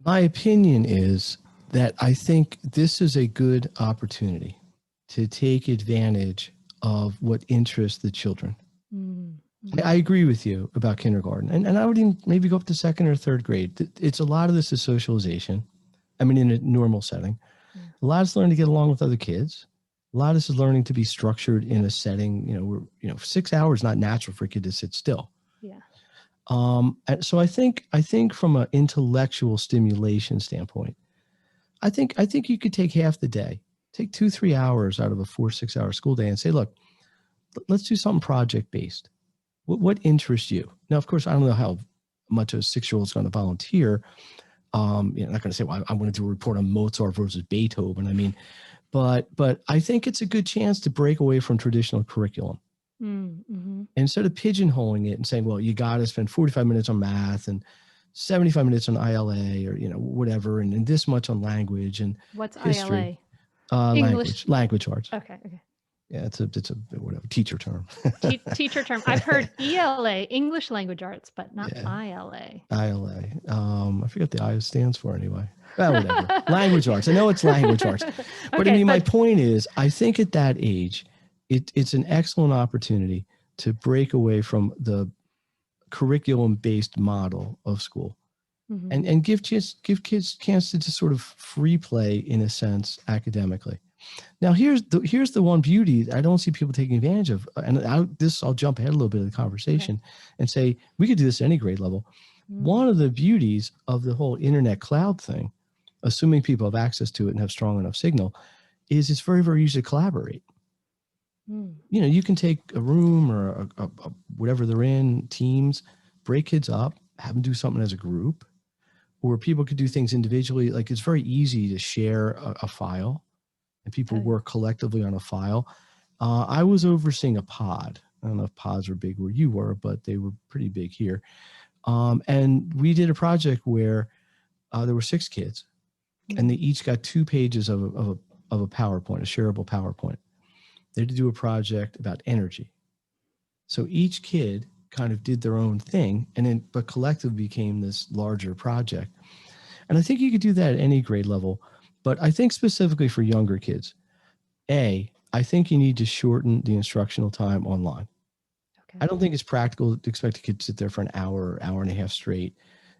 My opinion is that I think this is a good opportunity to take advantage of what interests the children. Mm-hmm. I agree with you about kindergarten. And I would even maybe go up to second or third grade. It's a lot of this is socialization. I mean, in a normal setting. Yeah. A lot is learning to get along with other kids. A lot of this is learning to be structured in a setting, where 6 hours not natural for a kid to sit still. Yeah. And so I think from an intellectual stimulation standpoint, I think you could take half the day, take 2-3 hours out of a 4-6 hour school day and say, look, let's do something project based. What interests you? Now, of course, I don't know how much a 6-year-old is going to volunteer. I'm not going to say, well, I want to do a report on Mozart versus Beethoven. I mean, but I think it's a good chance to break away from traditional curriculum. Mm-hmm. Instead of pigeonholing it and saying, well, you got to spend 45 minutes on math and 75 minutes on ILA or, whatever, and this much on language and what's history. ILA? English. Language arts. Okay. Yeah, it's a whatever teacher term. Teacher term. I've heard ELA, English language arts, but not ILA. ILA. I forget the I stands for anyway. Well, whatever. Language arts. I know it's language arts. But okay, I mean, my point is, I think at that age, it's an excellent opportunity to break away from the curriculum-based model of school. Mm-hmm. and give kids chance to just sort of free play in a sense academically. Now, here's the one beauty I don't see people taking advantage of, and I'll jump ahead a little bit of the conversation and say we could do this at any grade level. One of the beauties of the whole internet cloud thing, assuming people have access to it and have strong enough signal, is it's very, very easy to collaborate. You can take a room or a whatever they're in, teams, break kids up, have them do something as a group, or people could do things individually. Like it's very easy to share a file and people work collectively on a file. I was overseeing a pod. I don't know if pods were big where you were, but they were pretty big here. And we did a project where there were 6 kids and they each got 2 pages of a PowerPoint, a shareable PowerPoint. They had to do a project about energy. So each kid kind of did their own thing, but collectively became this larger project. And I think you could do that at any grade level, but I think specifically for younger kids, I think you need to shorten the instructional time online. Okay. I don't think it's practical to expect a kid to sit there for an hour and a half straight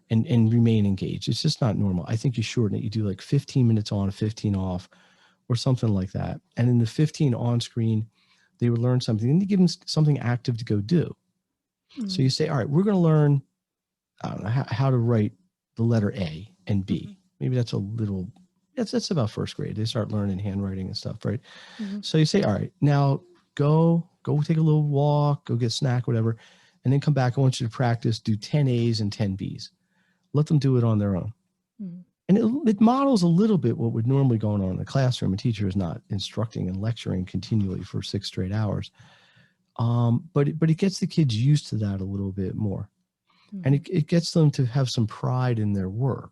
and remain engaged. It's just not normal. I think you shorten it. You do like 15 minutes on, 15 off, or something like that. And in the 15 on screen, they would learn something, and you give them something active to go do. So you say, all right, we're going to learn how to write the letter A and B. Maybe that's that's about first grade. They start learning handwriting and stuff, right? So you say, all right, now go take a little walk, go get a snack, whatever, and then come back. I want you to practice, do 10 A's and 10 B's. Let them do it on their own. And it models a little bit what would normally go on in the classroom. A teacher is not instructing and lecturing continually for 6 straight hours. But it gets the kids used to that a little bit more. And it gets them to have some pride in their work.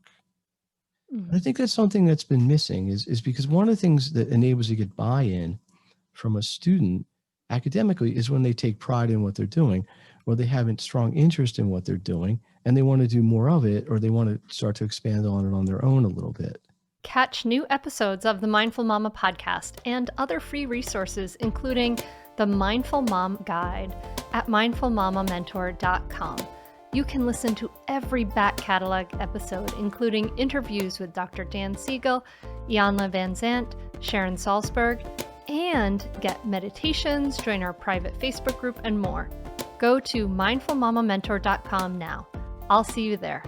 I think that's something that's been missing is because one of the things that enables you to get buy-in from a student academically is when they take pride in what they're doing, or they have a strong interest in what they're doing, and they want to do more of it, or they want to start to expand on it on their own a little bit. Catch new episodes of the Mindful Mama podcast and other free resources, including the Mindful Mom Guide at mindfulmamamentor.com. You can listen to every back catalog episode, including interviews with Dr. Dan Siegel, Janla Van Zandt, Sharon Salzberg, and get meditations, join our private Facebook group, and more. Go to mindfulmamamentor.com now. I'll see you there.